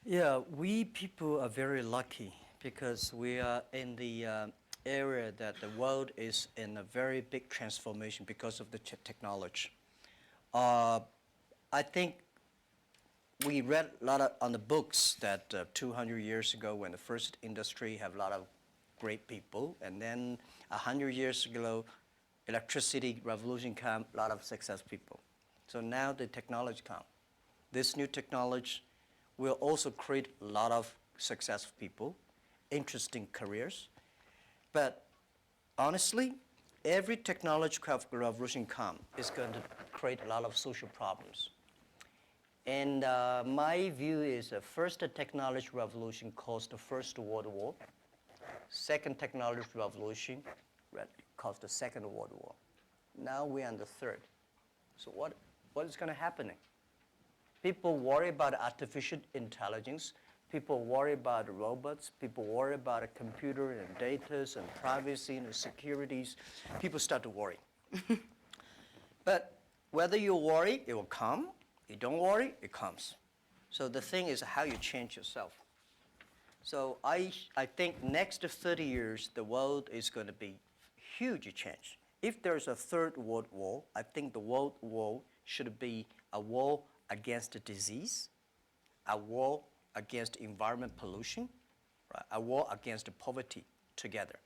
Yeah, we people are very lucky because we are in the area that the world is in a very big transformation because of the technology. Uh, I think we read a lot on the books that 200 years ago when the first industry have a lot of great people, and then 100 years ago, electricity revolution come, a lot of success people. So now the technology come. This new technology will also create a lot of successful people, interesting careers. But honestly, every technological revolution come is going to create a lot of social problems. And my view is the first technology revolution caused the First World War. Second technology revolution caused the Second World War. Now we're on the third. So what is going to happen? People worry about artificial intelligence. People worry about robots. People worry about a computer and data and privacy and securities. People start to worry. But whether you worry, it will come. You don't worry, it comes. So the thing is how you change yourself. So I think next 30 years, the world is going to be huge change. If there's a third world war, I think the world war should be a war against disease, a war against environment pollution, right? A war against poverty together.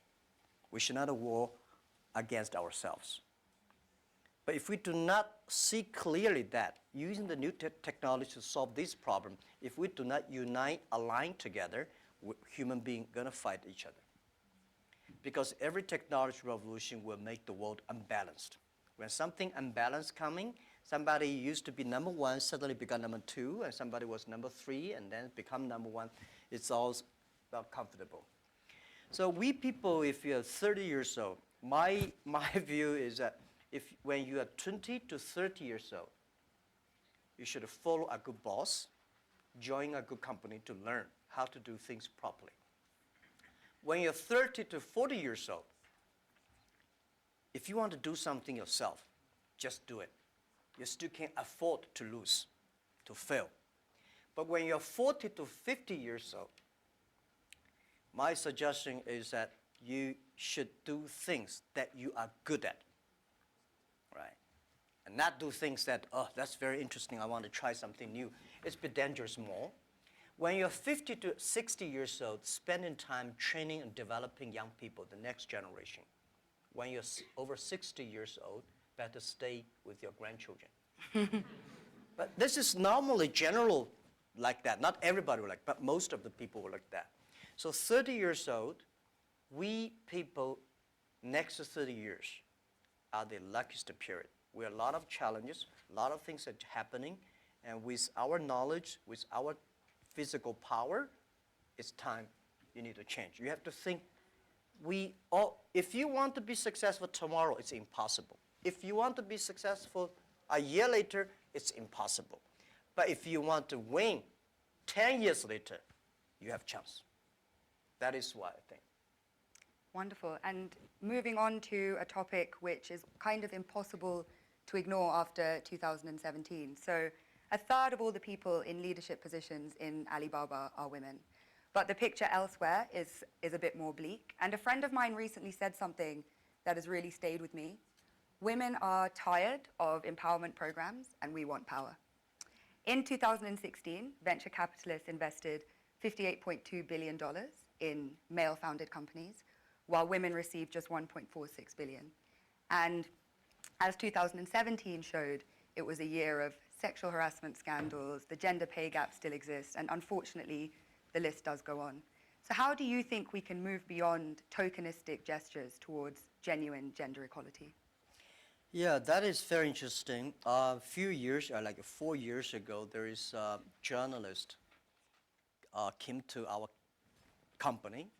We should not a war against ourselves. But if we do not see clearly that using the new technology to solve this problem, if we do not unite, align together, human beings are going to fight each other. Because every technology revolution will make the world unbalanced. When something unbalanced coming, somebody used to be number one, suddenly become number two, and somebody was number three, and then become number one. It's all not comfortable. So we people, if you're 30 years old, my view is that when you are 20 to 30 years old, you should follow a good boss, join a good company to learn how to do things properly. When you're 30 to 40 years old, if you want to do something yourself, just do it. You still can't afford to lose, to fail. But when you're 40 to 50 years old, my suggestion is that you should do things that you are good at, right? And not do things that, oh, that's very interesting, I want to try something new. It's a bit dangerous more. When you're 50 to 60 years old, spending time training and developing young people, the next generation. When you're over 60 years old, better stay with your grandchildren. But this is normally general like that. Not everybody will like, but most of the people will like that. So 30 years old, we people, next 30 years, are the luckiest period. We have a lot of challenges, a lot of things are happening, and with our knowledge, with our physical power, it's time you need to change. You have to think, if you want to be successful tomorrow, it's impossible. If you want to be successful a year later, it's impossible. But if you want to win 10 years later, you have a chance. That is what I think. Wonderful. And moving on to a topic which is kind of impossible to ignore after 2017. So a third of all the people in leadership positions in Alibaba are women. But the picture elsewhere is a bit more bleak. And a friend of mine recently said something that has really stayed with me. Women are tired of empowerment programs and we want power. In 2016, venture capitalists invested $58.2 billion in male-founded companies, while women received just $1.46 billion. And as 2017 showed, it was a year of sexual harassment scandals, the gender pay gap still exists, and unfortunately, the list does go on. So how do you think we can move beyond tokenistic gestures towards genuine gender equality? Yeah, that is very interesting. A few years, like 4 years ago, there is a journalist came to our company,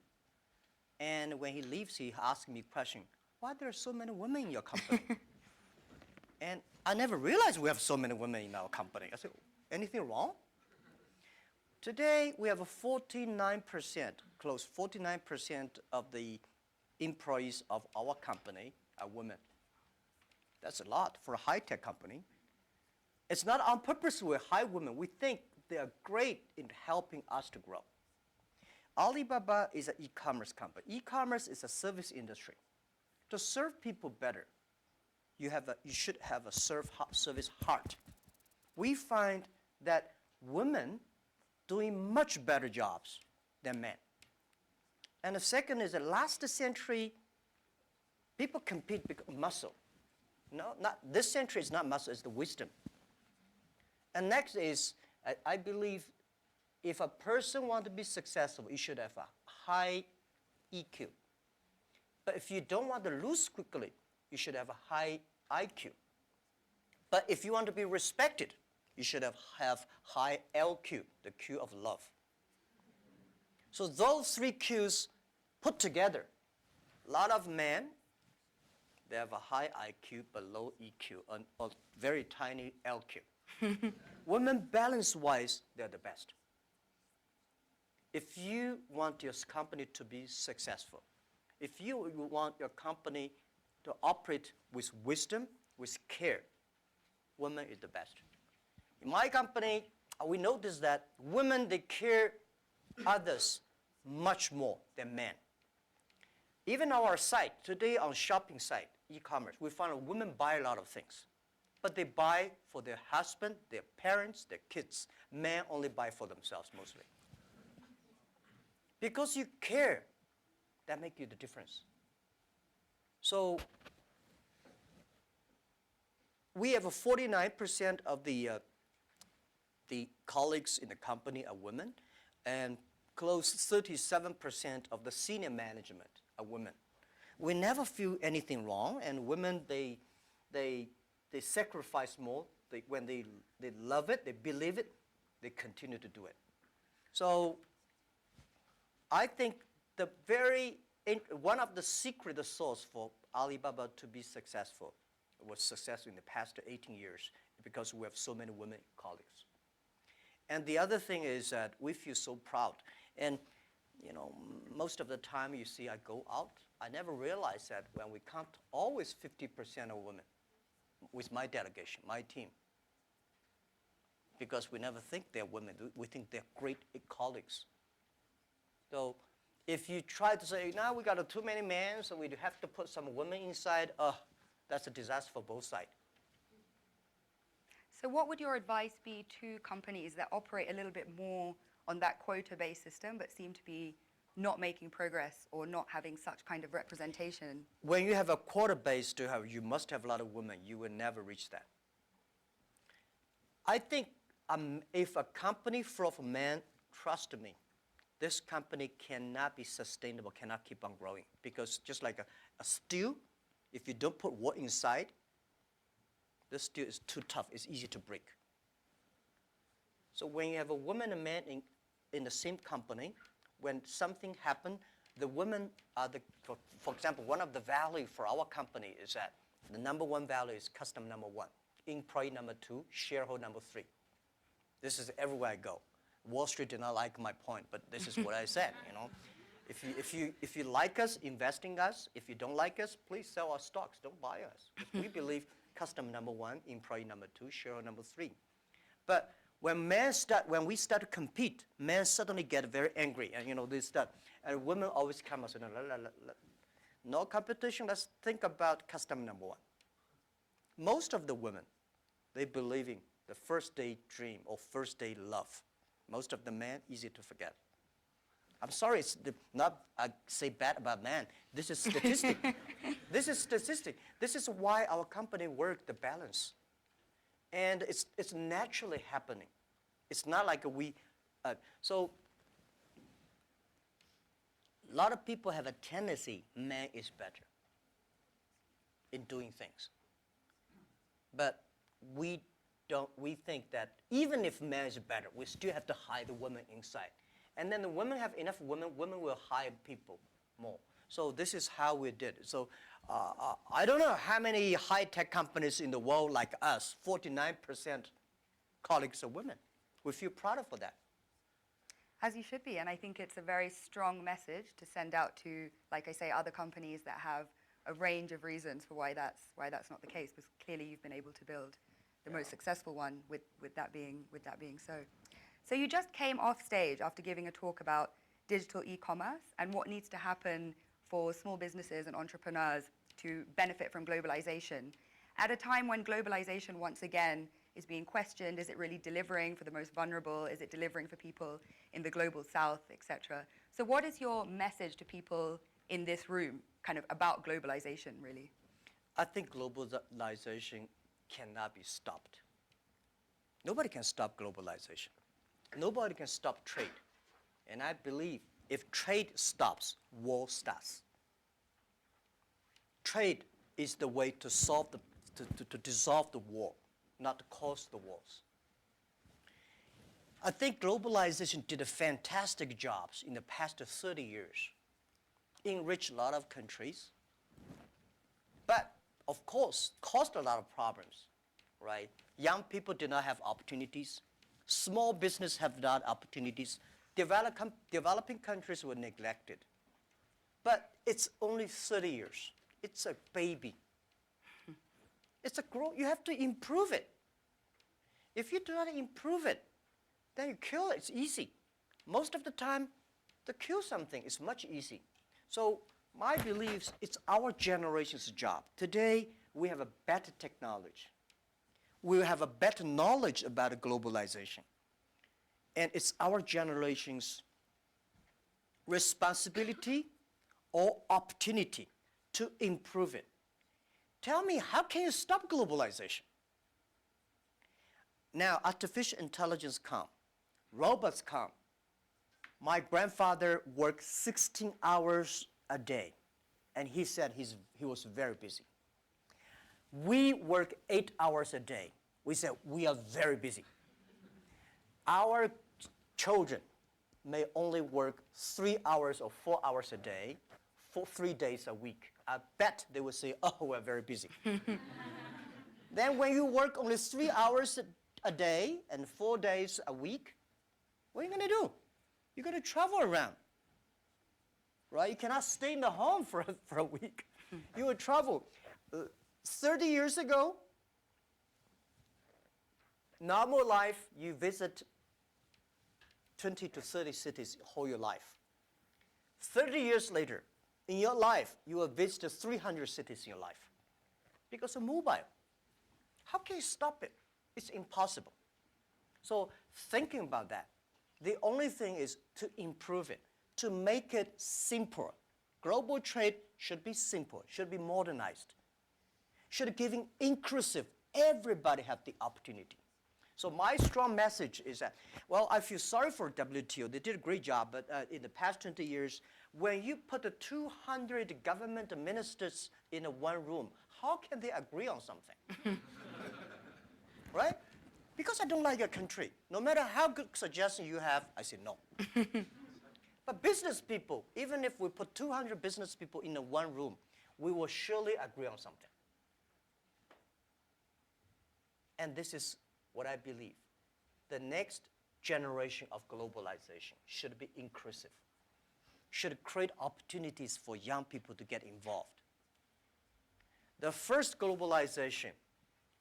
and when he leaves, he asked me a question, why there are so many women in your company? And I never realized we have so many women in our company. I said, anything wrong? Today, we have a 49%, close 49% of the employees of our company are women. That's a lot for a high-tech company. It's not on purpose we hire women. We think they are great in helping us to grow. Alibaba is an e-commerce company. E-commerce is a service industry. To serve people better, you should have a service heart. We find that women doing much better jobs than men. And the second is that last century, people compete because of muscle. No, not this century is not muscle, it's the wisdom. And next is, I believe, if a person wants to be successful, you should have a high EQ. But if you don't want to lose quickly, you should have a high IQ. But if you want to be respected, you should have high LQ, the Q of love. So those three Qs put together, a lot of men, they have a high IQ but low EQ, and a very tiny LQ. Women, balance-wise, they're the best. If you want your company to be successful, if you want your company to operate with wisdom, with care, women is the best. In my company, we notice that women, they care others much more than men. Even on our site, today on shopping site, e-commerce, we find women buy a lot of things. But they buy for their husband, their parents, their kids. Men only buy for themselves mostly. Because you care, that makes you the difference. So we have 49% of the colleagues in the company are women, and close 37% of the senior management are women. We never feel anything wrong, and women, they sacrifice more. When they love it, they believe it, they continue to do it. So I think one of the secret sauce for Alibaba to be successful was success in the past 18 years because we have so many women colleagues. And the other thing is that we feel so proud. And most of the time you see I go out, I never realized that when we count always 50% of women with my delegation, my team. Because we never think they're women, we think they're great colleagues. So if you try to say, now we got too many men, so we have to put some women inside, that's a disaster for both sides. So what would your advice be to companies that operate a little bit more on that quota-based system but seem to be not making progress or not having such kind of representation? When you have a quota-based, you must have a lot of women. You will never reach that. I think if a company full of men, trust me, this company cannot be sustainable, cannot keep on growing. Because just like a steel, if you don't put wood inside, this steel is too tough. It's easy to break. So when you have a woman and man in the same company, when something happens, the women are for example, one of the value for our company is that the number one value is customer number one, employee number two, shareholder number three. This is everywhere I go. Wall Street did not like my point, but this is what I said, If you like us, invest in us. If you don't like us, please sell our stocks. Don't buy us. We believe customer number one, employee number two, shareholder number three. But when we start to compete, men suddenly get very angry, and they start. And women always come and say, no competition. Let's think about customer number one. Most of the women, they believe in the first day dream or first day love. Most of the men, easy to forget. I'm sorry, it's not I say bad about men. This is statistic. This is statistic. This is why our company works the balance. And it's naturally happening. It's not like so a lot of people have a tendency, man is better in doing things. But we think that even if man is better, we still have to hire the woman inside. And then the women have enough women will hire people more. So this is how we did it. So I don't know how many high-tech companies in the world like us, 49% colleagues are women. We feel proud of that. As you should be, and I think it's a very strong message to send out to, like I say, other companies that have a range of reasons for why that's not the case, because clearly you've been able to build the most successful one with that being so. So you just came off stage after giving a talk about digital e-commerce and what needs to happen for small businesses and entrepreneurs to benefit from globalization. At a time when globalization once again is being questioned, is it really delivering for the most vulnerable? Is it delivering for people in the global south, etc.? So what is your message to people in this room kind of about globalization, really? I think globalization cannot be stopped. Nobody can stop globalization. Nobody can stop trade. And I believe if trade stops, war starts. Trade is the way to solve to dissolve the war, not to cause the wars. I think globalization did a fantastic job in the past 30 years. Enriched a lot of countries, but of course, caused a lot of problems, right? Young people did not have opportunities. Small business have not opportunities. Developing countries were neglected. But it's only 30 years. It's a baby. It's a growth. You have to improve it. If you do not improve it, then you kill it. It's easy. Most of the time, to kill something is much easy. So my beliefs, it's our generation's job. Today, we have a better technology. We have a better knowledge about globalization. And it's our generation's responsibility or opportunity to improve it. Tell me, how can you stop globalization? Now, artificial intelligence come, robots come. My grandfather worked 16 hours a day, and he said he was very busy. We work 8 hours a day. We said we are very busy. Our children may only work 3 hours or 4 hours a day for 3 days a week. I bet they will say, oh, we're very busy. Then when you work only 3 hours a day and 4 days a week, what are you going to do? You're going to travel around, right? You cannot stay in the home for a week. You will travel. 30 years ago, normal life, you visit 20 to 30 cities whole your life. 30 years later, in your life, you will visit 300 cities in your life because of mobile. How can you stop it? It's impossible. So thinking about that, the only thing is to improve it, to make it simple. Global trade should be simple, should be modernized, should be giving inclusive. Everybody have the opportunity. So my strong message is that, well, I feel sorry for WTO. They did a great job, but in the past 20 years, when you put the 200 government ministers in one room, how can they agree on something? Right? Because I don't like your country. No matter how good suggestion you have, I say no. But business people, even if we put 200 business people in one room, we will surely agree on something. And this is what I believe. The next generation of globalization should be inclusive, should create opportunities for young people to get involved. The first globalization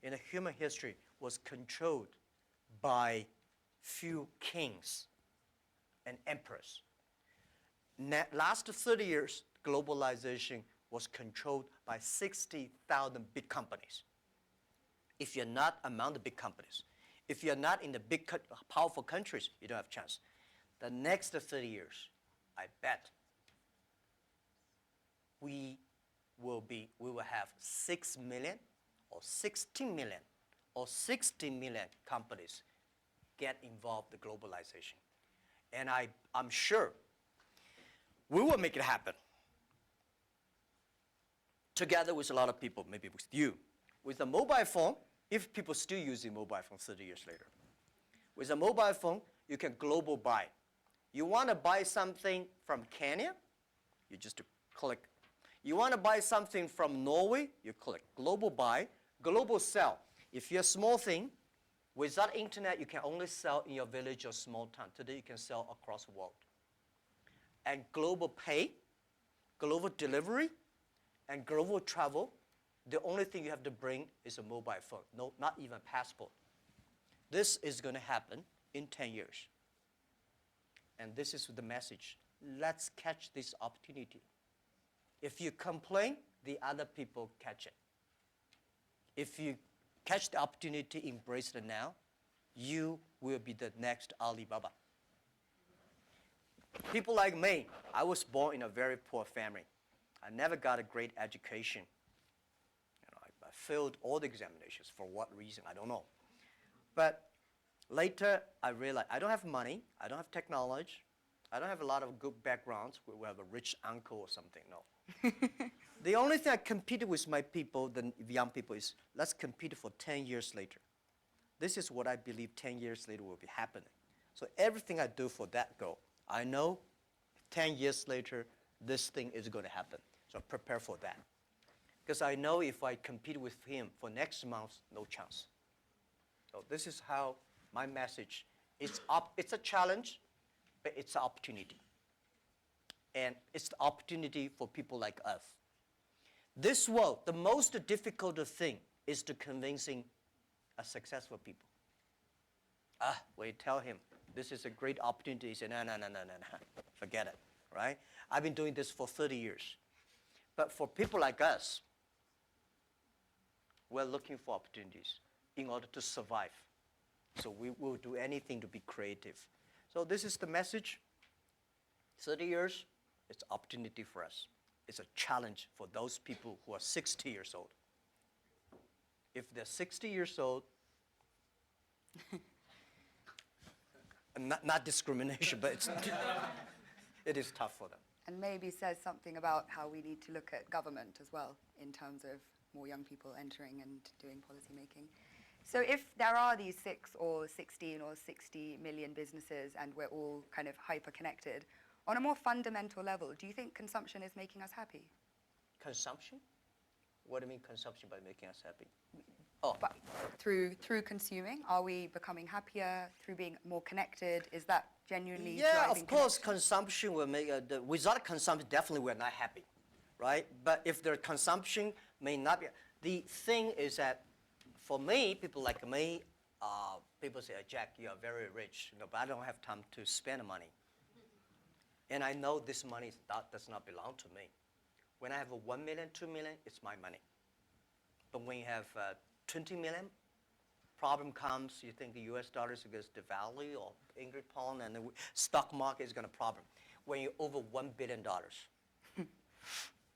in human history was controlled by few kings and emperors. Last 30 years, globalization was controlled by 60,000 big companies. If you're not among the big companies, if you're not in the big, powerful countries, you don't have a chance. The next 30 years, I bet we will have 6 million or 16 million or 60 million companies get involved in globalization. And I'm sure we will make it happen. Together with a lot of people, maybe with you. With a mobile phone, if people still using mobile phone 30 years later. With a mobile phone, you can global buy. You want to buy something from Kenya, you just click. You want to buy something from Norway, you click global buy, global sell. If you're a small thing, without internet, you can only sell in your village or small town. Today, you can sell across the world. And global pay, global delivery, and global travel, the only thing you have to bring is a mobile phone, no, not even a passport. This is going to happen in 10 years. And this is the message. Let's catch this opportunity. If you complain, the other people catch it. If you catch the opportunity, embrace it now, you will be the next Alibaba. People like me, I was born in a very poor family. I never got a great education. I failed all the examinations. For what reason, I don't know. But later, I realized I don't have money, I don't have technology, I don't have a lot of good backgrounds. We have a rich uncle or something, no. The only thing I competed with my people, the young people, is let's compete for 10 years later. This is what I believe 10 years later will be happening. So everything I do for that goal, I know 10 years later, this thing is going to happen. So prepare for that. Because I know if I compete with him for next month, no chance. So this is how my message is. It's a challenge, but it's an opportunity. And it's the opportunity for people like us. This world, the most difficult thing is to convincing a successful people. When you tell him, this is a great opportunity, he says, no, forget it, right? I've been doing this for 30 years. But for people like us, we're looking for opportunities in order to survive. So we will do anything to be creative. So this is the message. 30 years, it's an opportunity for us. It's a challenge for those people who are 60 years old. If they're 60 years old, not discrimination, but it is tough for them. And maybe says something about how we need to look at government as well in terms of more young people entering and doing policy making. So if there are these 6 or 16 or 60 million businesses and we're all kind of hyper-connected, on a more fundamental level, do you think consumption is making us happy? Consumption? What do you mean consumption by making us happy? But through consuming, are we becoming happier through being more connected? Is that genuinely Yeah, driving of course, connection? consumption will make, without consumption, definitely we're not happy, right? But if their consumption may not be, the thing is that for me, people like me, people say, Jack, you are very rich, but I don't have time to spend money. And I know this money does not belong to me. When I have 1 million, 2 million, it's my money. But when you have 20 million, problem comes, you think the US dollar is going to devalue or English pound and the stock market is going to problem. When you're over $1 billion,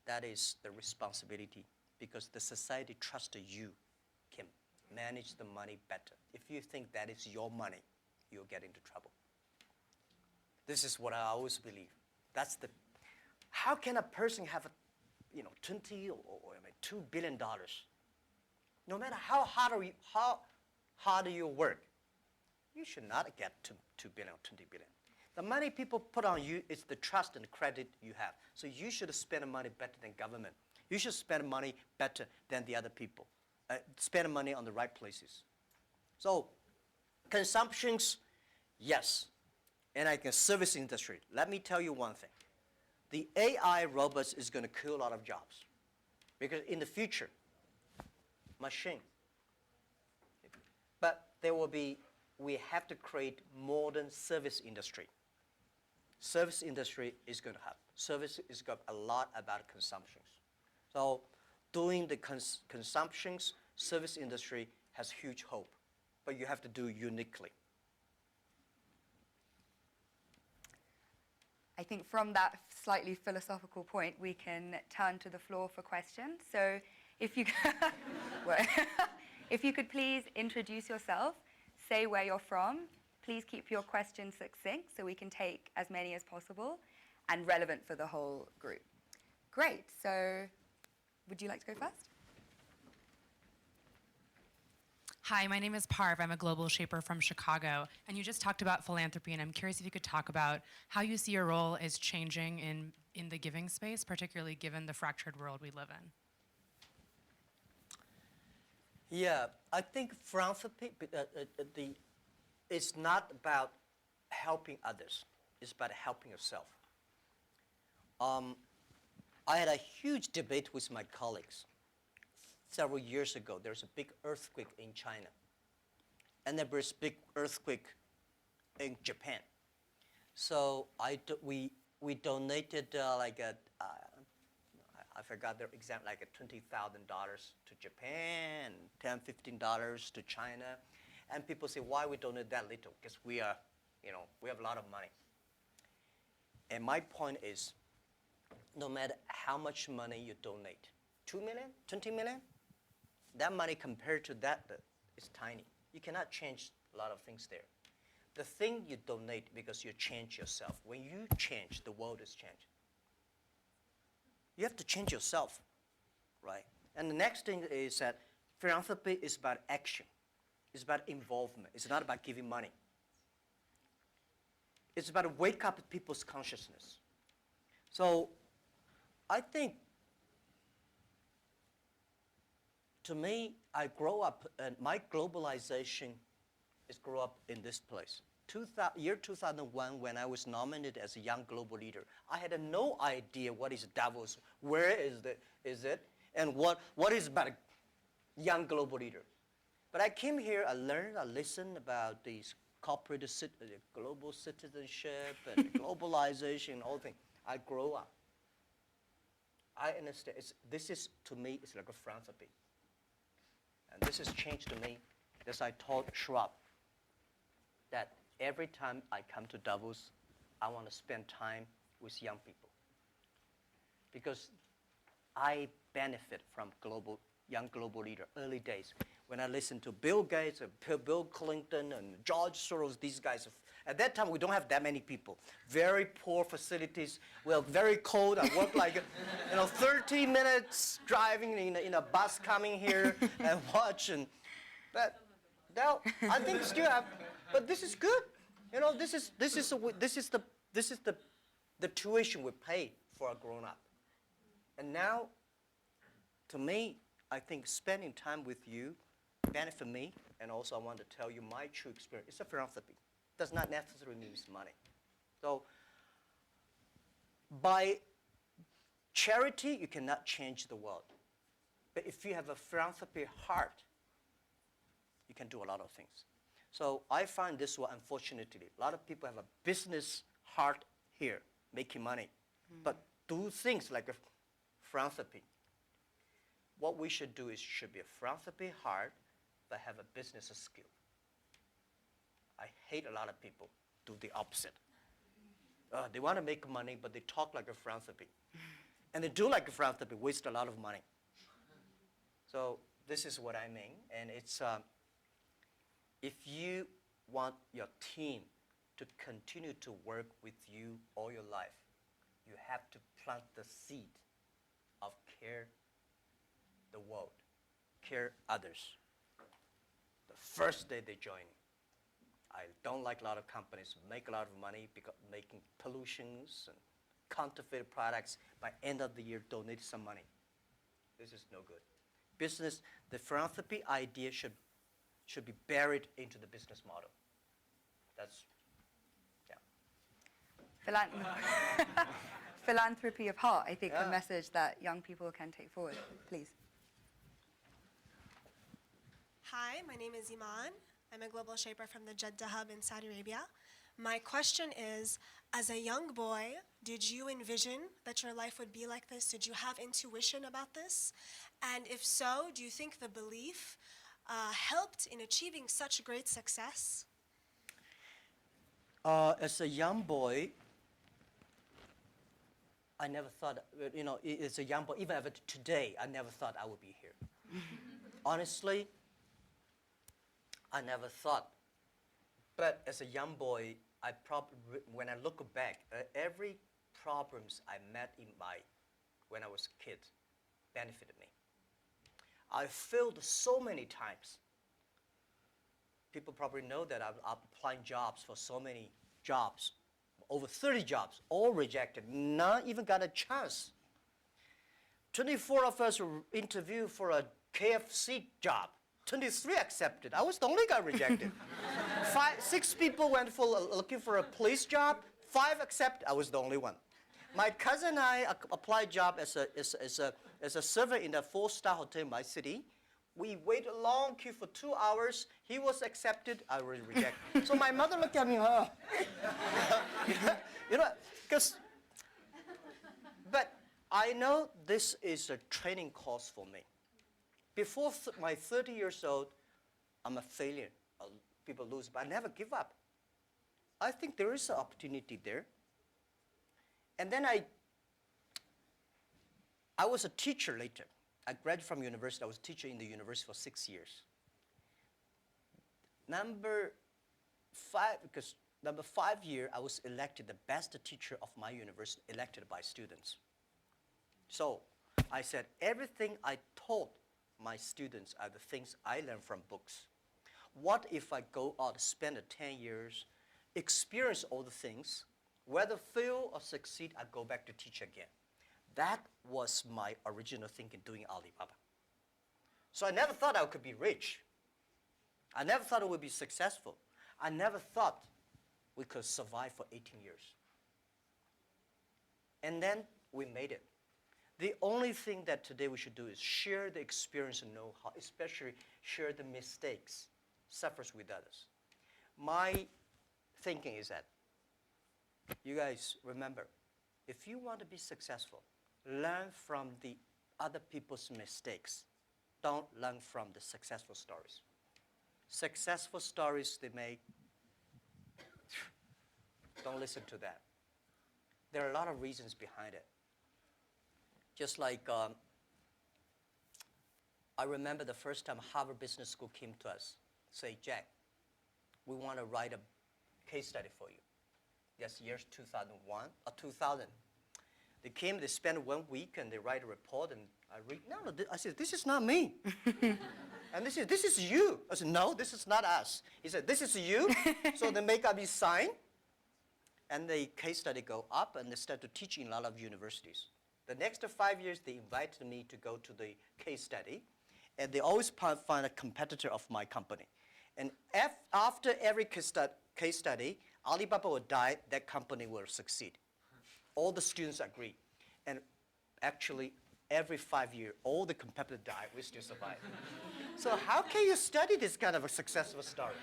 that is the responsibility because the society trusts you can manage the money better. If you think that is your money, you'll get into trouble. This is what I always believe. That's the, how can a person have 20 or $2 billion? No matter how hard you work, you should not get to 2 billion or 20 billion. The money people put on you is the trust and credit you have. So you should spend money better than government. You should spend money better than the other people. Spend money on the right places. So consumptions, yes. And like the service industry, let me tell you one thing. The AI robots is going to kill a lot of jobs. Because in the future, machine. But there will be, we have to create modern service industry. Service industry is going to have. Service is got a lot about consumptions. So doing the consumptions, service industry has huge hope. But you have to do uniquely. I think from that slightly philosophical point, we can turn to the floor for questions. So if you, if you could please introduce yourself, say where you're from, please keep your questions succinct so we can take as many as possible and relevant for the whole group. Great, so would you like to go first? Hi, my name is Parv. I'm a global shaper from Chicago. And you just talked about philanthropy, and I'm curious if you could talk about how you see your role is changing in the giving space, particularly given the fractured world we live in. Yeah, I think philanthropy, it's not about helping others. It's about helping yourself. I had a huge debate with my colleagues. Several years ago, there's a big earthquake in China. And there was a big earthquake in Japan. So we donated I forgot the exact, like $20,000 to Japan, $10, $15 to China. And people say, why we donate that little? Because we have a lot of money. And my point is, no matter how much money you donate, 2 million, 20 million, that money compared to that is tiny. You cannot change a lot of things there. The thing you donate because you change yourself. When you change, the world is changed. You have to change yourself, right? And the next thing is that philanthropy is about action. It's about involvement. It's not about giving money. It's about to wake up people's consciousness. So I think, to me, I grow up, and my globalization is grow up in this place. Year 2001, when I was nominated as a young global leader, I had no idea what is Davos, where is it, and what is about a young global leader. But I came here, I learned, I listened about these corporate global citizenship and globalization and all things. I grow up. I understand. This is, to me, it's like a philanthropy. And this has changed to me, as I told Schwab, that every time I come to Davos, I want to spend time with young people. Because I benefit from young global leader, early days. When I listen to Bill Gates, and Bill Clinton, and George Soros, these guys, at that time we don't have that many people. Very poor facilities. Well, very cold. I work like 30 minutes driving in a bus coming here and watching. But now I think still have. But this is good. This is the tuition we pay for a grown up. And now, to me, I think spending time with you benefit me, and also I want to tell you my true experience. It's a philanthropy. It does not necessarily mean money. So, by charity, you cannot change the world. But if you have a philanthropy heart, you can do a lot of things. So I find this one, unfortunately, a lot of people have a business heart here, making money, but do things like a philanthropy. What we should do is should be a philanthropy heart, but have a business skill. I hate a lot of people do the opposite. They want to make money, but they talk like a philanthropy. And they do like a philanthropy, waste a lot of money. So this is what I mean, and it's, if you want your team to continue to work with you all your life, you have to plant the seed of care the world, care others. The first day they join. I don't like a lot of companies make a lot of money because making pollutions and counterfeit products. By end of the year, donate some money. This is no good. Business, the philanthropy idea should be buried into the business model. That's, yeah. Philanthropy of heart, I think, a message that young people can take forward. Please. Hi, my name is Iman. I'm a global shaper from the Jeddah Hub in Saudi Arabia. My question is, as a young boy, did you envision that your life would be like this? Did you have intuition about this? And if so, do you think the belief helped in achieving such great success? As a young boy, I never thought, as a young boy, even today, I never thought I would be here. Honestly, I never thought. But as a young boy, when I look back, every problems I met when I was a kid benefited me. I failed so many times. People probably know that I'm applying jobs for so many jobs, over 30 jobs, all rejected, not even got a chance. 24 of us were interviewed for a KFC job. 23 accepted. I was the only guy rejected. 6 people went for looking for a police job. 5 accepted. I was the only one. My cousin and I applied job as a server in a 4-star hotel in my city. We wait a long queue for 2 hours. He was accepted. I was rejected. So my mother looked at me, huh? you know, because, but I know this is a training course for me. Before my 30 years old, I'm a failure. People lose, but I never give up. I think there is an opportunity there. And then I was a teacher later. I graduated from university. I was a teacher in the university for 6 years. Number 5 year, I was elected the best teacher of my university, elected by students. So I said, everything I taught my students are the things I learned from books. What if I go out, spend 10 years, experience all the things, whether fail or succeed, I go back to teach again. That was my original thinking doing Alibaba. So I never thought I could be rich. I never thought I would be successful. I never thought we could survive for 18 years. And then we made it. The only thing that today we should do is share the experience and know-how, especially share the mistakes, suffers with others. My thinking is that you guys remember, if you want to be successful, learn from the other people's mistakes. Don't learn from the successful stories. Successful stories they make, don't listen to that. There are a lot of reasons behind it. Just like I remember the first time Harvard Business School came to us, say, Jack, we want to write a case study for you. Yes, years 2001 or 2000. They came, they spent 1 week, and they write a report, and I read, I said, this is not me. And this is you. I said, no, this is not us. He said, this is you. So they make up his sign, and the case study go up, and they start to teach in a lot of universities. The next 5 years, they invited me to go to the case study, and they always find a competitor of my company. And after every case study, Alibaba will die, that company will succeed. All the students agree. And actually, every 5 years, all the competitors die, we still survive. So how can you study this kind of a successful story?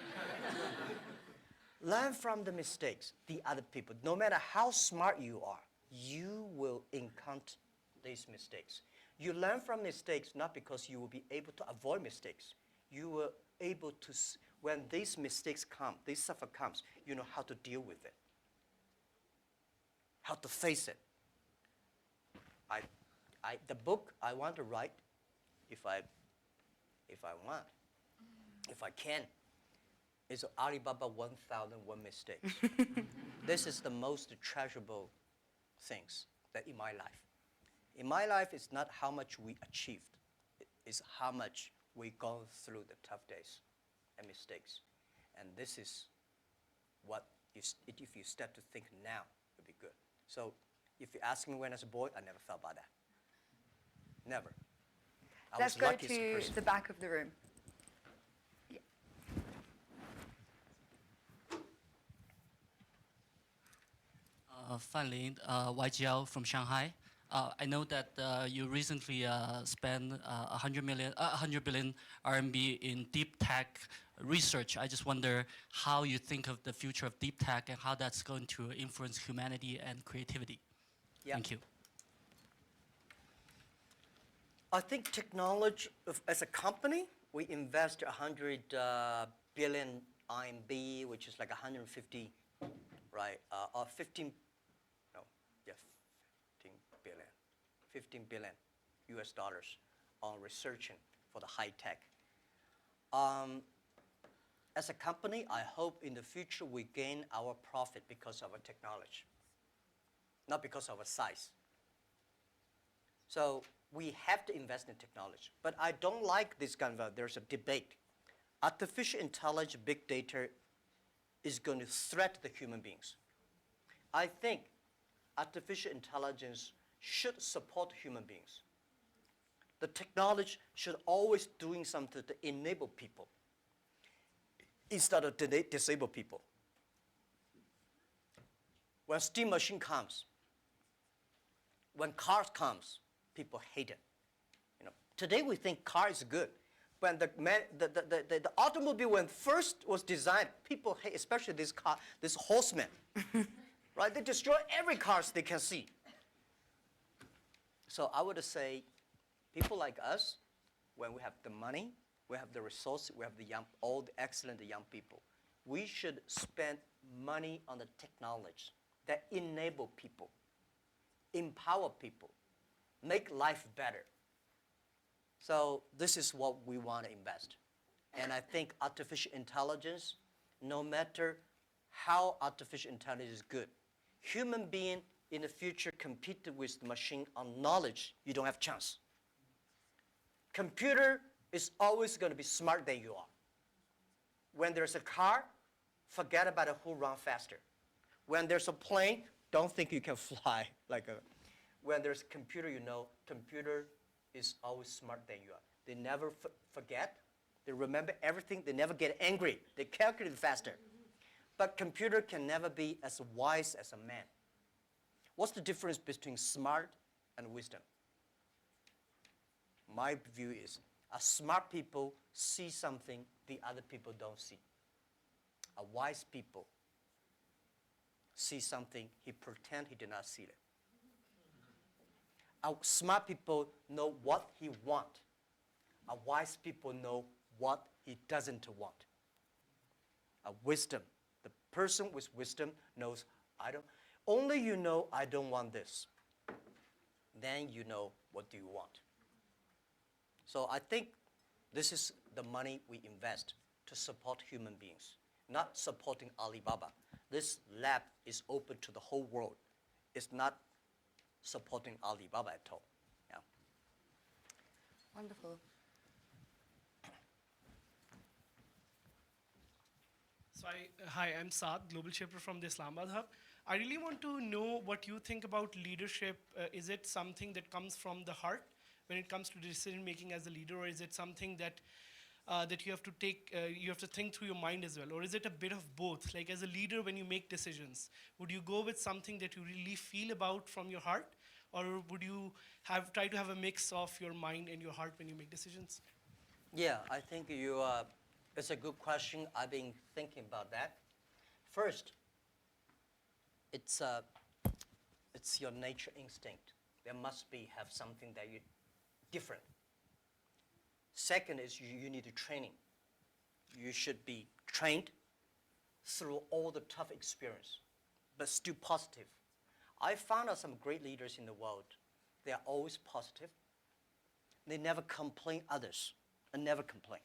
Learn from the mistakes, the other people. No matter how smart you are, you will encounter these mistakes. You learn from mistakes not because you will be able to avoid mistakes. You will able to, when these mistakes come, this suffer comes, you know how to deal with it, how to face it. The book I want to write, if I can, is Alibaba 1001 Mistakes. This is the most treasurable things that in my life. In my life, it's not how much we achieved. It's how much we gone through the tough days and mistakes. And this is what, if you start to think now, it would be good. So if you ask me when I was a boy, I never thought about that. Never. Let's go to the back of the room. Yeah. Fan Lin, YGL from Shanghai. I know that you recently spent 100 billion RMB in deep tech research. I just wonder how you think of the future of deep tech and how that's going to influence humanity and creativity. Yeah. Thank you. I think technology, as a company, we invest 100 billion RMB, which is like 150, right, or 15 billion US dollars on researching for the high tech. As a company, I hope in the future we gain our profit because of our technology, not because of our size. So we have to invest in technology. But I don't like this kind of, there's a debate. Artificial intelligence, big data is going to threaten the human beings. I think artificial intelligence should support human beings. The technology should always doing something to enable people instead of disable people. When steam machine comes, when cars comes, people hate it. You know, today we think car is good, when the automobile when first was designed, people hate, especially this horsemen, right? They destroy every cars they can see. So I would say, people like us, when we have the money, we have the resources, we have all the excellent young people, we should spend money on the technology that enable people, empower people, make life better. So this is what we want to invest. And I think artificial intelligence, no matter how artificial intelligence is good, human being in the future competed with the machine on knowledge, you don't have chance. Computer is always going to be smarter than you are. When there's a car, forget about who runs faster. When there's a plane, don't think you can fly when there's a computer, computer is always smarter than you are. They never forget. They remember everything. They never get angry. They calculate faster. But computer can never be as wise as a man. What's the difference between smart and wisdom? My view is, a smart people see something the other people don't see. A wise people see something, he pretend he did not see it. A smart people know what he want. A wise people know what he doesn't want. A wisdom, the person with wisdom knows, only you know I don't want this. Then you know what do you want. So I think this is the money we invest to support human beings, not supporting Alibaba. This lab is open to the whole world. It's not supporting Alibaba at all. Yeah. Wonderful. So hi, I'm Saad, Global Shaper from the Islamabad Hub. I really want to know what you think about leadership. Is it something that comes from the heart when it comes to decision making as a leader, or is it something that that you have to take, you have to think through your mind as well, or is it a bit of both? Like as a leader, when you make decisions, would you go with something that you really feel about from your heart, or would you try to have a mix of your mind and your heart when you make decisions? Yeah, I think it's a good question. I've been thinking about that. First, it's your nature instinct. There must have something that you different. Second is you need training. You should be trained through all the tough experience, but still positive. I found out some great leaders in the world. They are always positive. They never complain others, and never complain.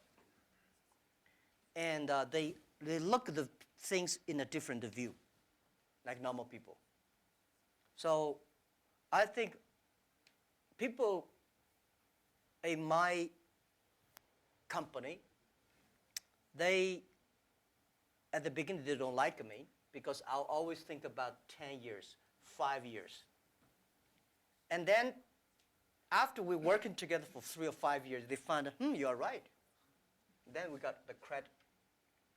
And they look at the things in a different view, like normal people. So I think people in my company, at the beginning, they don't like me because I'll always think about 10 years, 5 years. And then after we're working together for 3 or 5 years, they find, you're right. Then we got the credit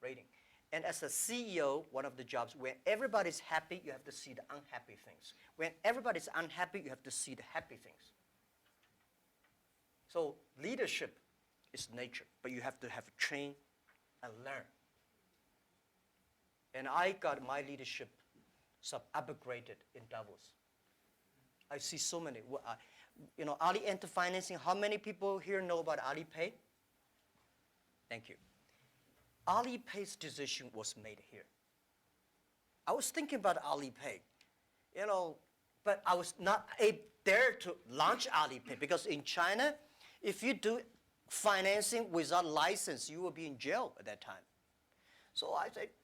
rating. And as a CEO, one of the jobs, when everybody's happy, you have to see the unhappy things. When everybody's unhappy, you have to see the happy things. So leadership is nature, but you have to train and learn. And I got my leadership upgraded in Davos. I see so many. Ali Enter Financing, how many people here know about Alipay? Thank you. Alipay's decision was made here. I was thinking about Alipay, but I was not dare to launch Alipay because in China, if you do financing without license, you will be in jail at that time. So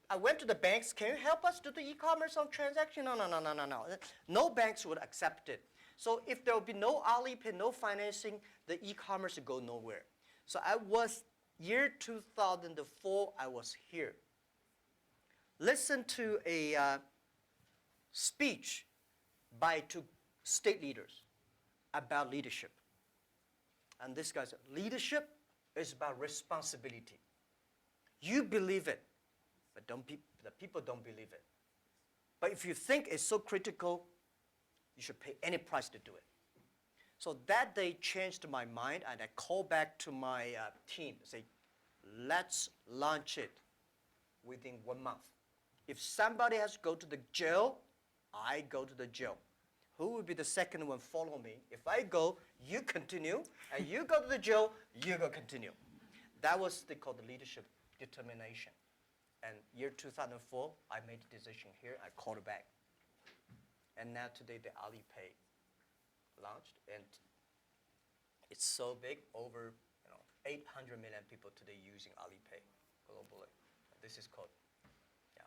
I went to the banks, can you help us do the e-commerce on transaction? No. No banks would accept it. So if there will be no Alipay, no financing, the e-commerce would go nowhere. So year 2004, I was here. Listen to a speech by 2 state leaders about leadership. And this guy said, leadership is about responsibility. You believe it, but the people don't believe it. But if you think it's so critical, you should pay any price to do it. So that day changed my mind, and I called back to my team, say, let's launch it within 1 month. If somebody has to go to the jail, I go to the jail. Who will be the second one follow me? If I go, you continue, and you go to the jail, you go continue. That was called the leadership determination. And year 2004, I made a decision here, I called it back. And now today the Alipay launched, and it's so big, over 800 million people today using Alipay globally. This is called, yeah.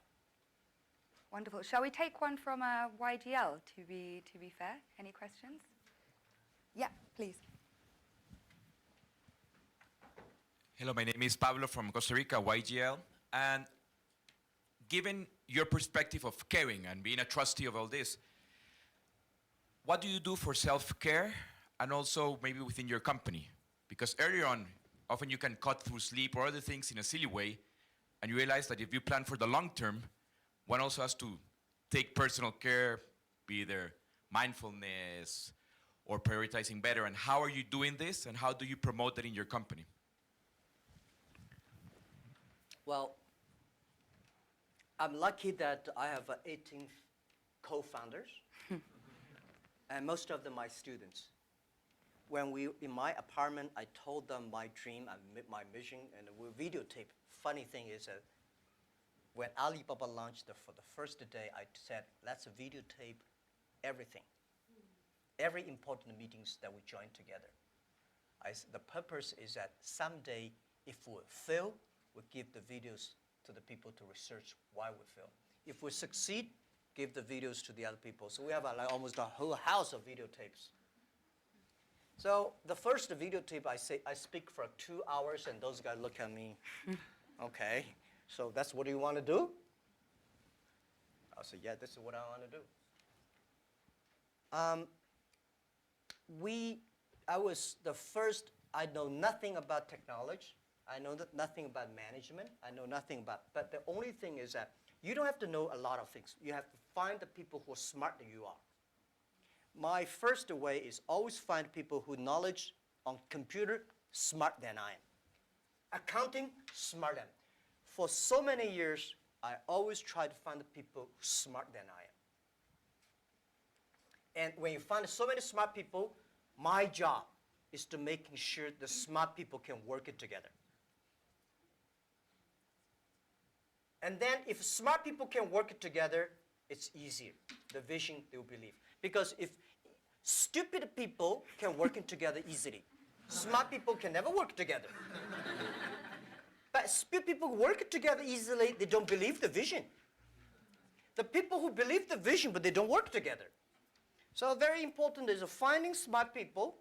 Wonderful. Shall we take one from YGL to be fair? Any questions? Yeah, please. Hello, my name is Pablo from Costa Rica, YGL. And given your perspective of caring and being a trustee of all this, what do you do for self-care and also maybe within your company? Because earlier on, often you can cut through sleep or other things in a silly way, and you realize that if you plan for the long term, one also has to take personal care, be either mindfulness or prioritizing better. And how are you doing this, and how do you promote that in your company? Well, I'm lucky that I have 18 co-founders, and most of them my students. When in my apartment, I told them my dream, my mission, and we videotape. Funny thing is that when Alibaba launched for the first day, I said, let's videotape everything. Every important meetings that we join together. The purpose is that someday, if we fail, we give the videos to the people to research why we fail. If we succeed, give the videos to the other people. So we have almost a whole house of videotapes. So the first videotape, I speak for 2 hours, and those guys look at me. Okay, so that's what you want to do? I said, yeah, this is what I want to do. I was the first. I know nothing about technology. I know nothing about management. I know nothing about, but the only thing is that you don't have to know a lot of things. You have to find the people who are smarter than you are. My first way is always find people who knowledge on computer smarter than I am. Accounting, smarter than. For so many years, I always try to find the people smarter than I am. And when you find so many smart people, my job is to making sure the smart people can work it together. And then if smart people can work it together, it's easier. The vision they will believe. Because if stupid people can work it together easily, smart people can never work together. But stupid people work it together easily, they don't believe the vision. The people who believe the vision, but they don't work together. So very important is finding smart people,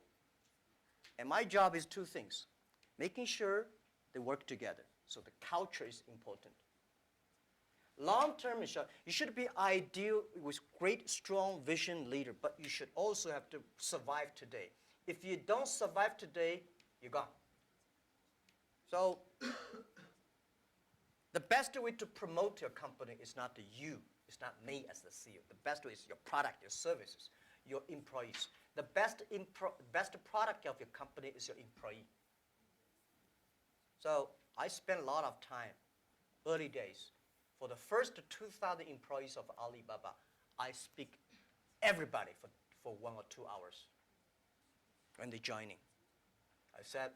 and my job is 2 things. Making sure they work together. So the culture is important. Long term, you should be ideal with great, strong vision leader, but you should also have to survive today. If you don't survive today, you're gone. So the best way to promote your company is not you, it's not me as the CEO. The best way is your product, your services, your employees. The best product of your company is your employee. So I spent a lot of time, early days. For the first 2,000 employees of Alibaba, I speak everybody for 1 or 2 hours when they're joining. I said,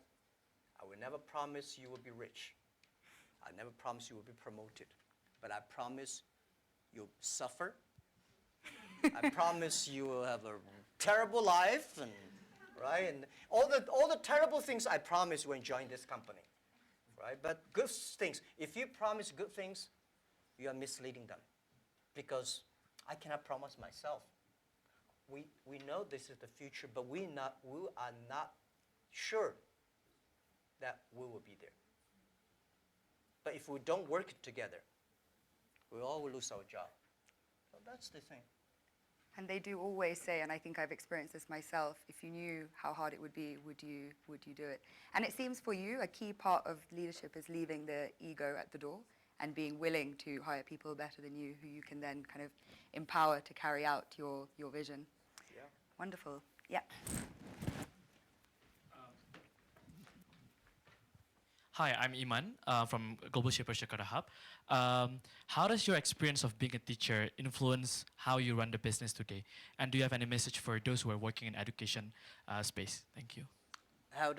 I will never promise you will be rich. I never promise you will be promoted. But I promise you'll suffer. I promise you will have a terrible life, and right? And all the terrible things I promise when you join this company. Right? But good things, if you promise good things, you are misleading them, because I cannot promise myself. We know this is the future, but we are not sure that we will be there. But if we don't work together, we all will lose our job. So that's the thing. And they do always say, and I think I've experienced this myself, if you knew how hard it would be, would you do it? And it seems for you, a key part of leadership is leaving the ego at the door and being willing to hire people better than you, who you can then kind of empower to carry out your vision. Yeah. Wonderful. Yeah. Hi, I'm Iman from Global Shaper Jakarta Hub. How does your experience of being a teacher influence how you run the business today? And do you have any message for those who are working in education space? Thank you. How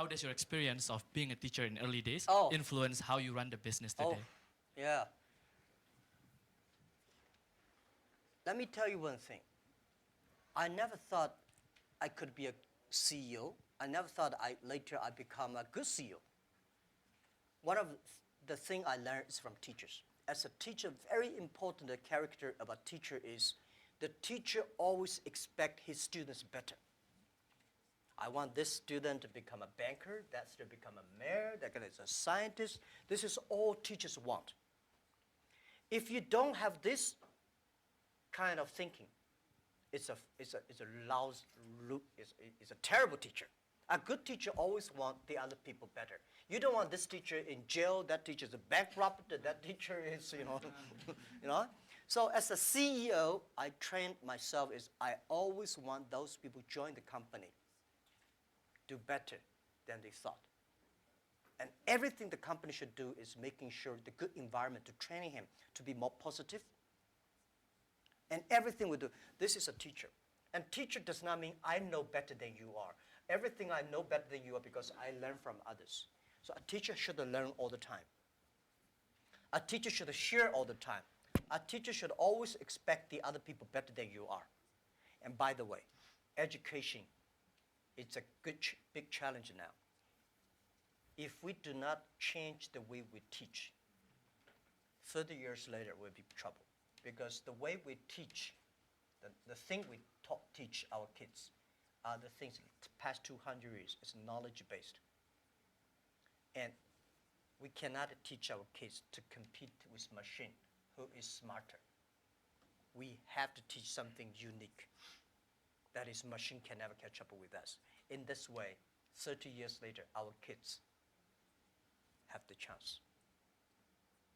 does your experience of being a teacher in early days Oh. influence how you run the business Oh, today? yeah. Let me tell you one thing. I never thought I could be a CEO. I never thought later I'd become a good CEO. One of the things I learned is from teachers. As a teacher, very important character of a teacher is the teacher always expects his students better. I want this student to become a banker, that student to become a mayor, that guy is a scientist. This is all teachers want. If you don't have this kind of thinking, it's a terrible teacher. A good teacher always wants the other people better. You don't want this teacher in jail, that teacher is a bankrupt, that teacher is, you know. So as a CEO, I trained myself is I always want those people join the company do better than they thought. And everything the company should do is making sure the good environment to training him to be more positive. And everything we do, this is a teacher. And teacher does not mean I know better than you are. Everything I know better than you are because I learn from others. So a teacher should learn all the time. A teacher should share all the time. A teacher should always expect the other people better than you are. And by the way, education, it's a big challenge now. If we do not change the way we teach, 30 years later we'll be in trouble. Because the way we teach, the thing we teach our kids are the things the past 200 years is knowledge-based. And we cannot teach our kids to compete with machine who is smarter. We have to teach something unique. That is, machine can never catch up with us. In this way, 30 years later, our kids have the chance.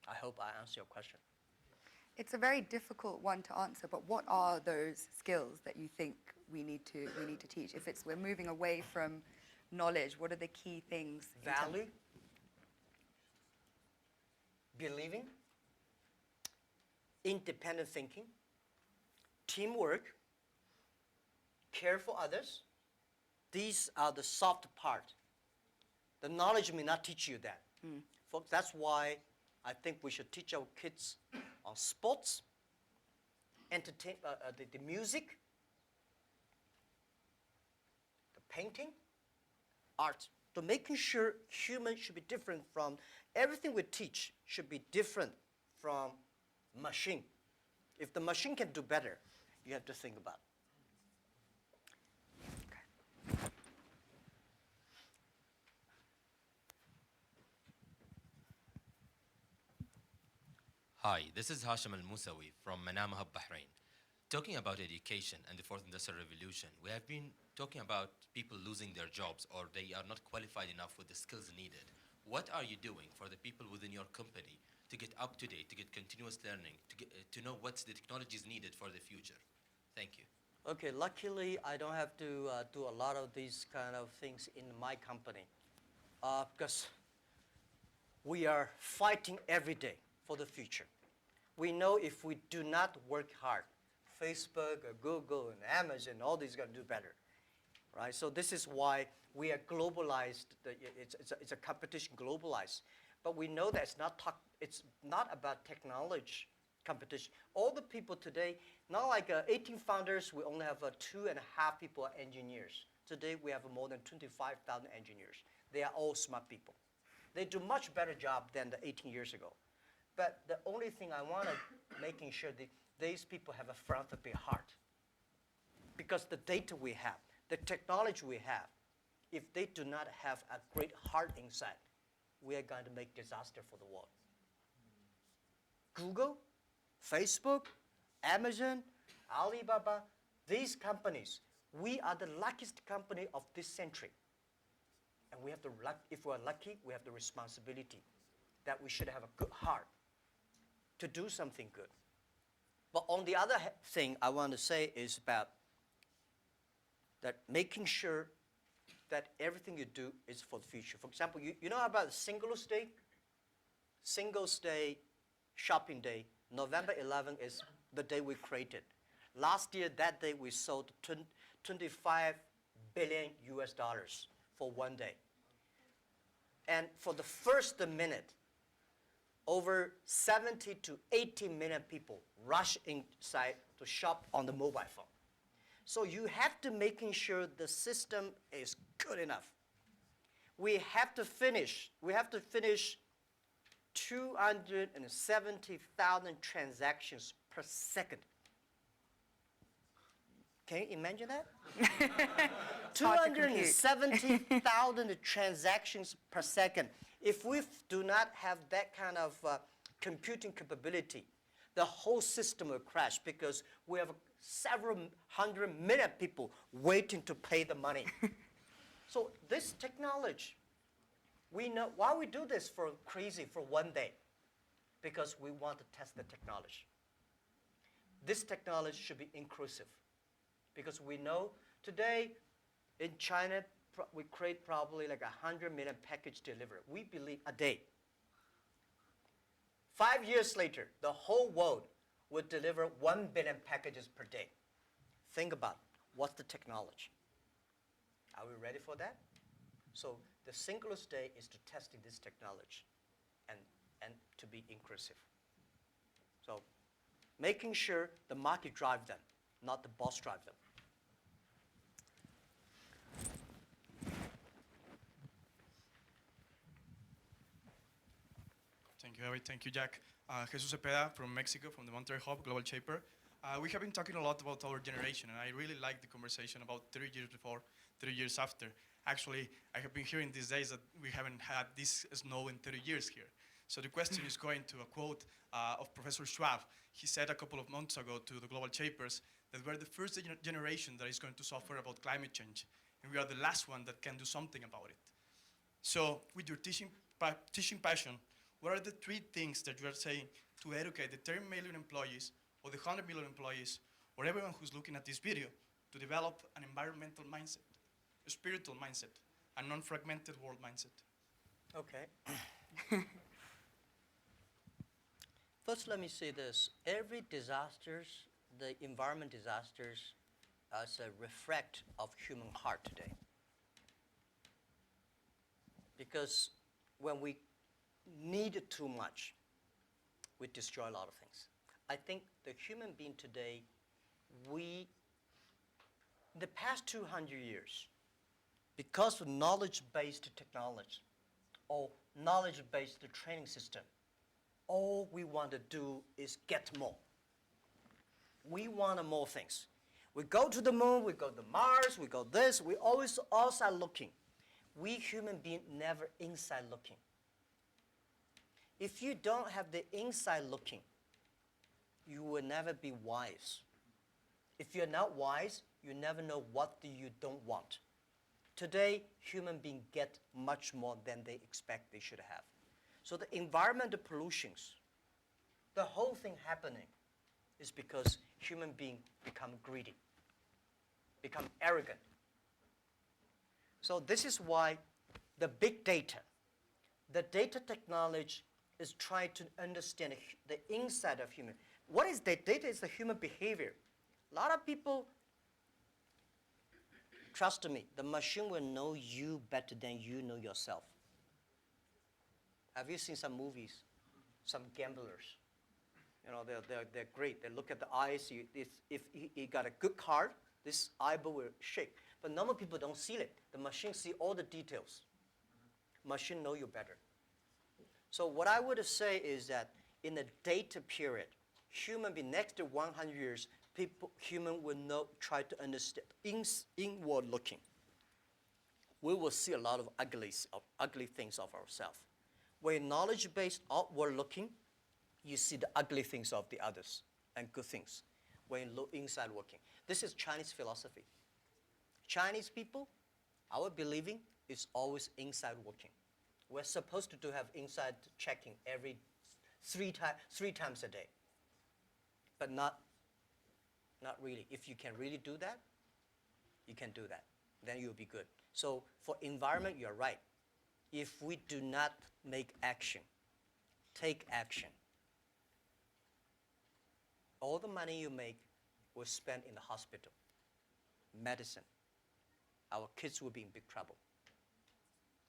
I hope I answer your question. It's a very difficult one to answer, but what are those skills that you think we need to teach? If we're moving away from knowledge, what are the key things? Value, believing, independent thinking, teamwork, care for others. These are the soft part. The knowledge may not teach you that. Folks, that's why I think we should teach our kids on sports, the music, the painting, art. So making sure humans should be different from, everything we teach should be different from machine. If the machine can do better, you have to think about it. Hi, this is Hashim Al-Musawi from Manama Hub, Bahrain. Talking about education and the Fourth Industrial Revolution, we have been talking about people losing their jobs or they are not qualified enough with the skills needed. What are you doing for the people within your company to get up to date, to get continuous learning, to know what's the technologies needed for the future? Thank you. Okay, luckily I don't have to do a lot of these kind of things in my company because we are fighting every day for the future. We know if we do not work hard, Facebook or Google and Amazon, all these are going to do better, right? So this is why we are globalized. It's a competition globalized. But we know that it's not about technology competition. All the people today, not like 18 founders, we only have 2.5 people engineers. Today we have more than 25,000 engineers. They are all smart people. They do much better job than the 18 years ago. But the only thing I want to making sure that these people have a philanthropy heart. Because the data we have, the technology we have, if they do not have a great heart inside, we are going to make disaster for the world. Google, Facebook, Amazon, Alibaba, these companies, we are the luckiest company of this century. And we have the if we're lucky, we have the responsibility that we should have a good heart to do something good. But on the other thing I want to say is about that making sure that everything you do is for the future. For example, you know about Singles Day? Singles Day, shopping day, November 11 is the day we created. Last year, that day, we sold 25 billion US dollars for one day. And for the first minute, over 70 to 80 million people rush inside to shop on the mobile phone. So you have to making sure the system is good enough. We have to finish 270,000 transactions per second. Can you imagine that? Hard to compute. 270,000 transactions per second. If we do not have that kind of computing capability, the whole system will crash because we have several hundred million people waiting to pay the money. So this technology, we know why we do this for one day, because we want to test the technology. This technology should be inclusive, because we know today in China we create probably like 100 million package delivery. We believe a day. 5 years later, the whole world would deliver 1 billion packages per day. Think about what's the technology. Are we ready for that? So the Singles Day is to testing this technology and to be inclusive. So making sure the market drive them, not the boss drive them. Thank you, Harry. Thank you, Jack. Jesus Cepeda from Mexico, from the Monterrey Hub, Global Shaper. We have been talking a lot about our generation, and I really like the conversation about 30 years before, 30 years after. Actually, I have been hearing these days that we haven't had this snow in 30 years here. So the question is going to a quote of Professor Schwab. He said a couple of months ago to the Global Shapers that we're the first generation that is going to suffer about climate change, and we are the last one that can do something about it. So with your teaching passion, what are the 3 things that you are saying to educate the 10 million employees or the 100 million employees or everyone who's looking at this video to develop an environmental mindset, a spiritual mindset, a non-fragmented world mindset? Okay. First, let me say this. Every disasters, the environment disasters, is a reflect of human heart today. Because when we need too much, we destroy a lot of things. I think the human being today, in the past 200 years, because of knowledge-based technology or knowledge-based training system, all we want to do is get more. We want more things. We go to the moon, we go to Mars, we go this, we always outside looking. We human beings never inside looking. If you don't have the inside looking, you will never be wise. If you're not wise, you never know what you don't want. Today, human beings get much more than they expect they should have. So the environmental pollutions, the whole thing happening is because human beings become greedy, become arrogant. So this is why the big data, the data technology is trying to understand the inside of human. What is data? Data is the human behavior. A lot of people, trust me, the machine will know you better than you know yourself. Have you seen some movies? Some gamblers. You know, they're great. They look at the eyes. If he got a good card, this eyeball will shake. But normal people don't see it. The machine see all the details. Machine know you better. So what I would say is that in the data period, human being next to 100 years, human will try to understand inward looking. We will see a lot of ugly things of ourselves. When knowledge-based outward looking, you see the ugly things of the others and good things. When you look inside looking. This is Chinese philosophy. Chinese people, our believing is always inside looking. We're supposed to have inside checking every three times a day. But not really. If you can really do that, you can do that. then you'll be good. So for environment, you're right. If we do not make action, take action, all the money you make will spend in the hospital, medicine. Our kids will be in big trouble.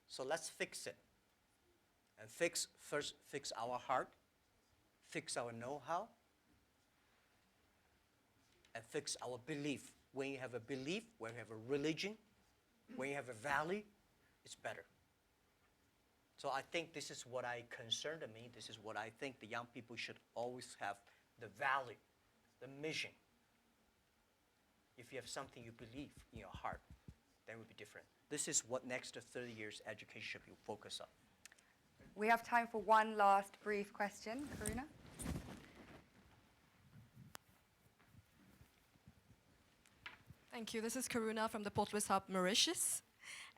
So let's fix it. And first fix our heart, fix our know-how, and fix our belief. When you have a belief, when you have a religion, when you have a value, it's better. So I think this is what I concerned me. This is what I think the young people should always have, the value, the mission. If you have something you believe in your heart, then it will be different. This is what next 30 years education should be focused on. We have time for one last brief question. Karuna? Thank you. This is Karuna from the Portals Hub, Mauritius.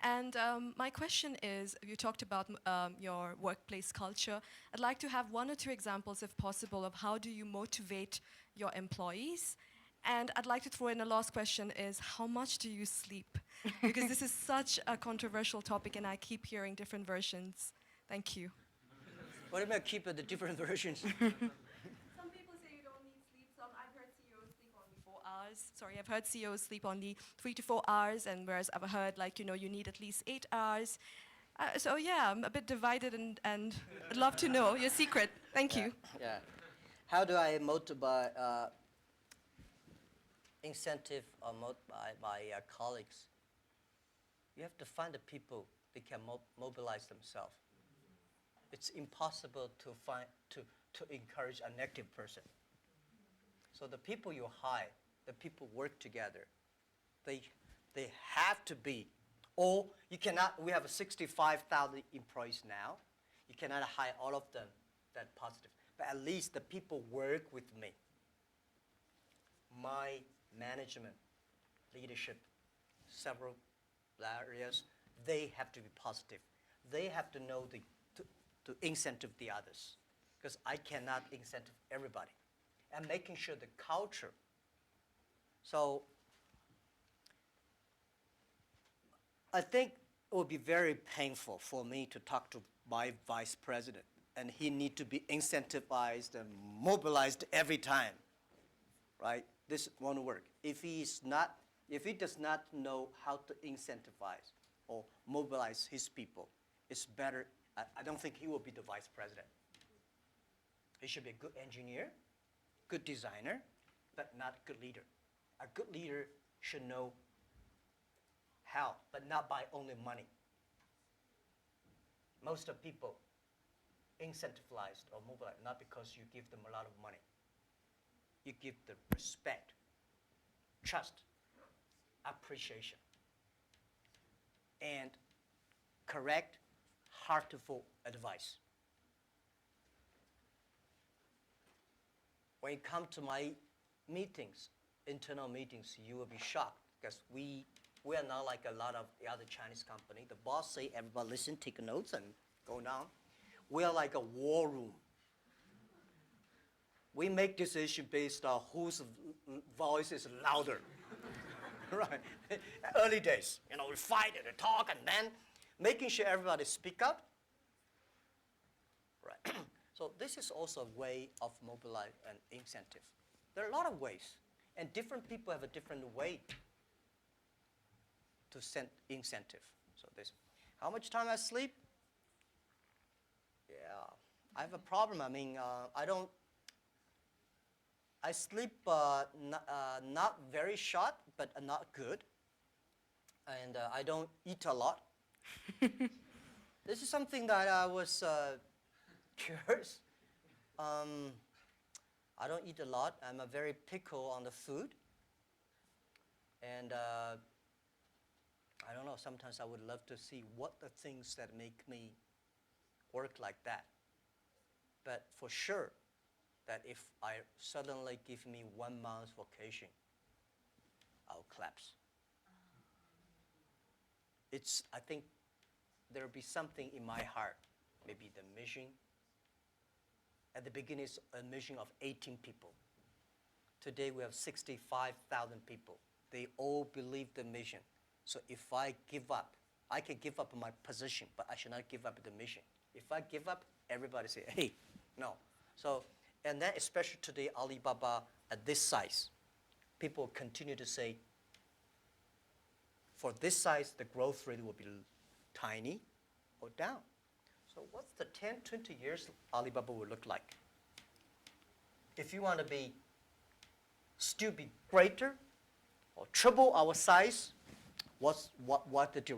And my question is, you talked about your workplace culture. I'd like to have one or two examples, if possible, of how do you motivate your employees. And I'd like to throw in a last question is, how much do you sleep? Because this is such a controversial topic and I keep hearing different versions. Thank you. What about keep the different versions? Some people say you don't need sleep. I've heard CEOs sleep only 4 hours. Sorry, I've heard CEOs sleep only 3 to 4 hours, and whereas I've heard you need at least 8 hours. So yeah, I'm a bit divided, and I'd love to know your secret. Thank you. Yeah. How do I motivate, incentive or motivate my colleagues? You have to find the people that can mobilize themselves. It's impossible to encourage a negative person. So the people you hire, the people work together, they have to be, or you cannot, we have 65,000 employees now, you cannot hire all of them that positive, but at least the people work with me. My management, leadership, several areas, they have to be positive. They have to know to incentive the others, because I cannot incentive everybody. And making sure the culture. So I think it would be very painful for me to talk to my vice president, and he need to be incentivized and mobilized every time, right? This won't work. If he does not know how to incentivize or mobilize his people, it's better. I don't think he will be the vice president. He should be a good engineer, good designer, but not a good leader. A good leader should know how, but not by only money. Most of people incentivized or mobilized not because you give them a lot of money. You give them respect, trust, appreciation, and correct, heartful advice. When you come to my meetings, internal meetings, you will be shocked because we are not like a lot of the other Chinese company. The boss say, everybody listen, take notes, and go down. We are like a war room. We make decisions based on whose voice is louder. Right? Early days, we fight and talk, and then making sure everybody speak up. Right. So this is also a way of mobilize and incentive. There are a lot of ways, and different people have a different way to send incentive. So this, how much time I sleep? Yeah, I have a problem. I sleep not very short, but not good. And I don't eat a lot. This is something that I was curious. I don't eat a lot. I'm a very picky on the food. And I don't know, sometimes I would love to see what the things that make me work like that. But for sure, that if I suddenly give me 1 month vacation, I'll collapse. I think there'll be something in my heart, maybe the mission. At the beginning, it's a mission of 18 people. Today, we have 65,000 people. They all believe the mission. So if I give up, I can give up my position, but I should not give up the mission. If I give up, everybody say, hey, no. So, and then especially today, Alibaba at this size, people continue to say, for this size, the growth rate will be tiny or down. So what's the 10, 20 years Alibaba will look like? If you want to be still be greater or triple our size, what the direction?